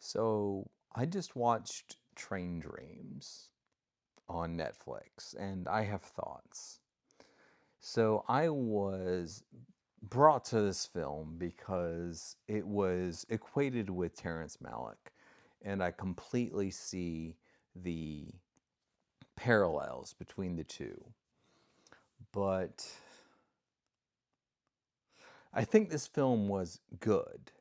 So I just watched Train Dreams on Netflix and I have thoughts. So I was brought to this film because it was equated with Terrence Malick, and I completely see the parallels between the two. But I think this film was good.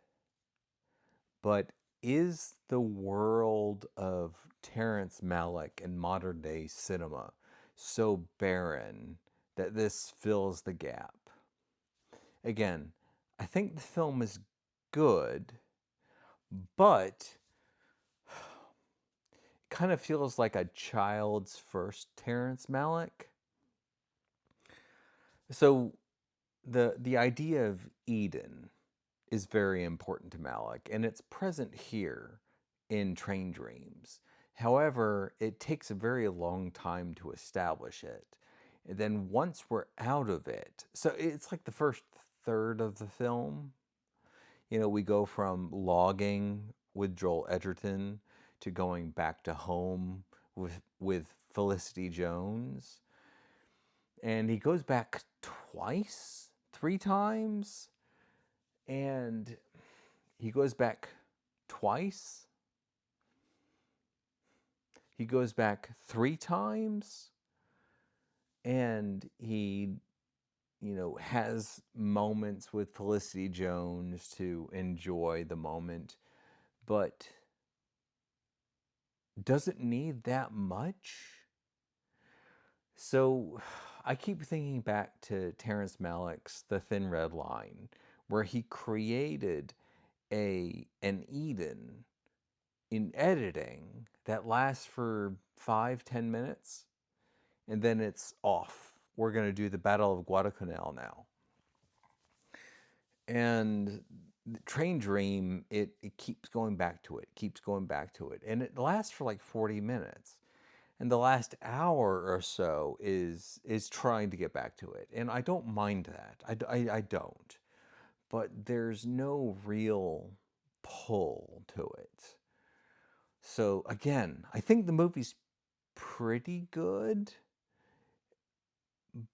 But is the world of Terrence Malick in modern day cinema so barren that this fills the gap? Again, I think the film is good, but it kind of feels like a child's first Terrence Malick. So the idea of Eden is very important to Malick, and it's present here in Train Dreams. However, it takes a very long time to establish it. And then once we're out of it, so it's like the first third of the film. We go from logging with Joel Edgerton to going back to home with Felicity Jones. And he goes back twice, three times, and he goes back twice. He goes back three times. And he, has moments with Felicity Jones to enjoy the moment, but doesn't need that much. So I keep thinking back to Terrence Malick's The Thin Red Line, where he created an Eden in editing that lasts for 5-10 minutes, and then it's off. We're going to do the Battle of Guadalcanal now. And the Train Dream, it keeps going back to it, keeps going back to it. And it lasts for like 40 minutes. And the last hour or so is trying to get back to it. And I don't mind that. I don't. But there's no real pull to it. So again, I think the movie's pretty good,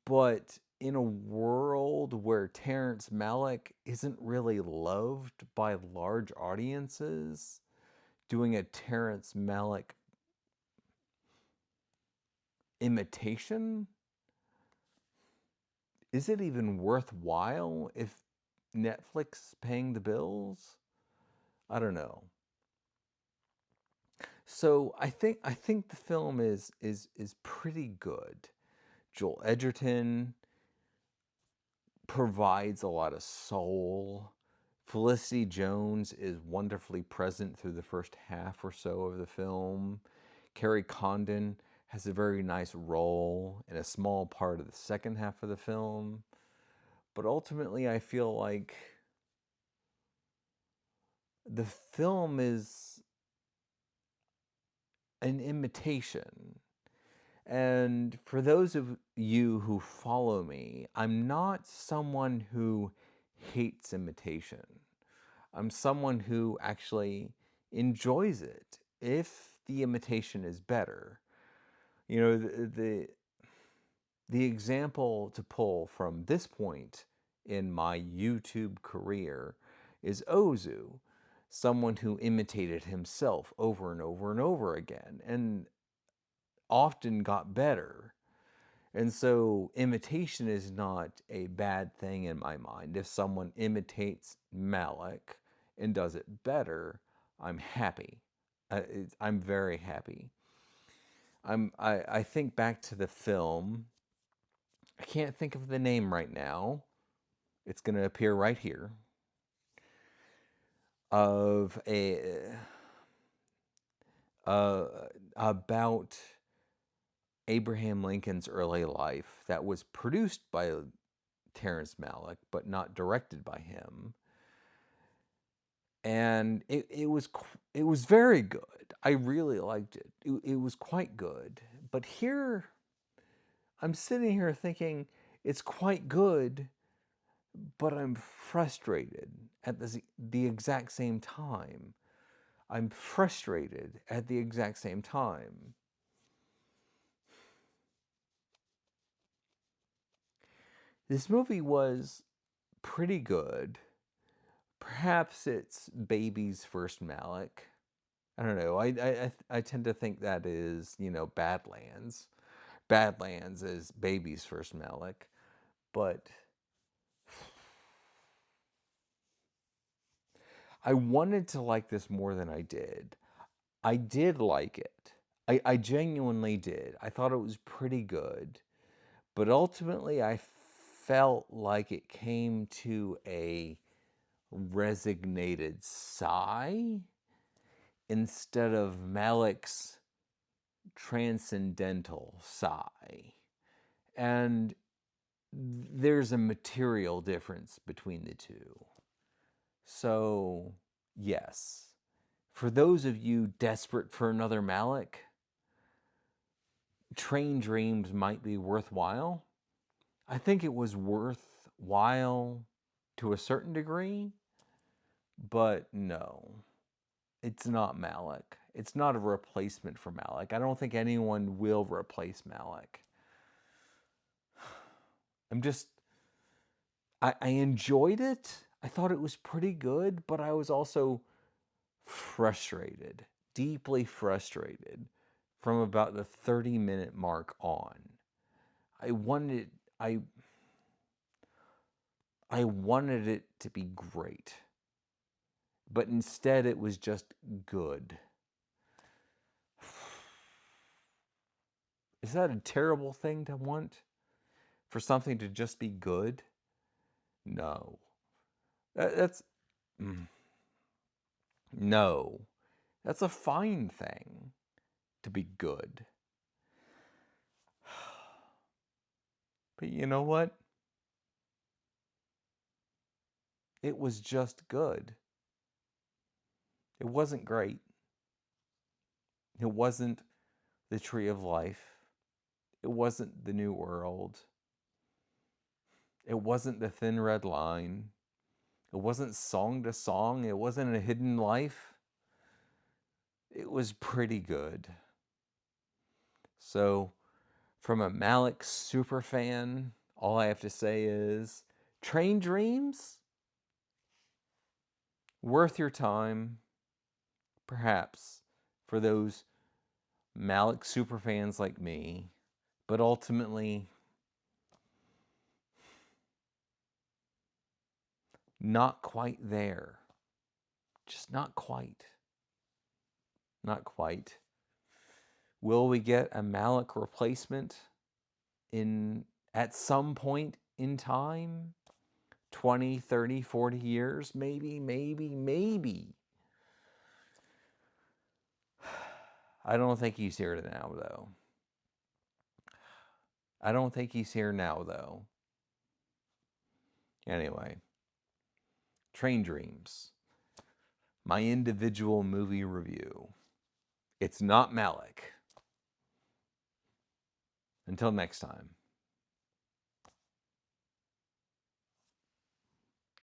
but in a world where Terrence Malick isn't really loved by large audiences, doing a Terrence Malick imitation, is it even worthwhile if Netflix is paying the bills? I don't know. So I think the film is pretty good. Joel Edgerton provides a lot of soul. Felicity Jones is wonderfully present through the first half or so of the film. Carrie Condon has a very nice role in a small part of the second half of the film. But ultimately, I feel like the film is an imitation. And for those of you who follow me, I'm not someone who hates imitation. I'm someone who actually enjoys it if the imitation is better. The example to pull from this point in my YouTube career is Ozu, someone who imitated himself over and over and over again and often got better. And so imitation is not a bad thing in my mind. If someone imitates Malick and does it better, I'm happy. I'm very happy. I think back to the film. I can't think of the name right now. It's going to appear right here. Of a uh, about Abraham Lincoln's early life that was produced by Terrence Malick, but not directed by him. And it was very good. I really liked it. It was quite good. But here, I'm sitting here thinking it's quite good, but I'm frustrated at the exact same time. I'm frustrated at the exact same time. This movie was pretty good. Perhaps it's baby's first Malick. I don't know. I tend to think that is, Badlands. Badlands is baby's first Malick. But I wanted to like this more than I did. I did like it. I genuinely did. I thought it was pretty good. But ultimately, I felt like it came to a resignated sigh instead of Malick's transcendental sigh. And there's a material difference between the two. So, yes, for those of you desperate for another Malick, Train Dreams might be worthwhile. I think it was worthwhile to a certain degree, but no, it's not Malick. It's not a replacement for Malick. I don't think anyone will replace Malick. I enjoyed it. I thought it was pretty good, but I was also frustrated, deeply frustrated from about the 30-minute mark on. I wanted I I wanted it to be great. But instead it was just good. Is that a terrible thing to want? For something to just be good? No. That's no. That's a fine thing to be good. But you know what? It was just good. It wasn't great. It wasn't the Tree of Life. It wasn't the New World. It wasn't the Thin Red Line. It wasn't Song to Song. It wasn't A Hidden Life. It was pretty good. So, from a Malick super fan, all I have to say is Train Dreams, worth your time, perhaps, for those Malick super fans like me, but ultimately not quite there. Just not quite. Not quite. Will we get a Malick replacement at some point in time? 20, 30, 40 years? Maybe. I don't think he's here now, though. Anyway, Train Dreams, my individual movie review. It's not Malick. Until next time.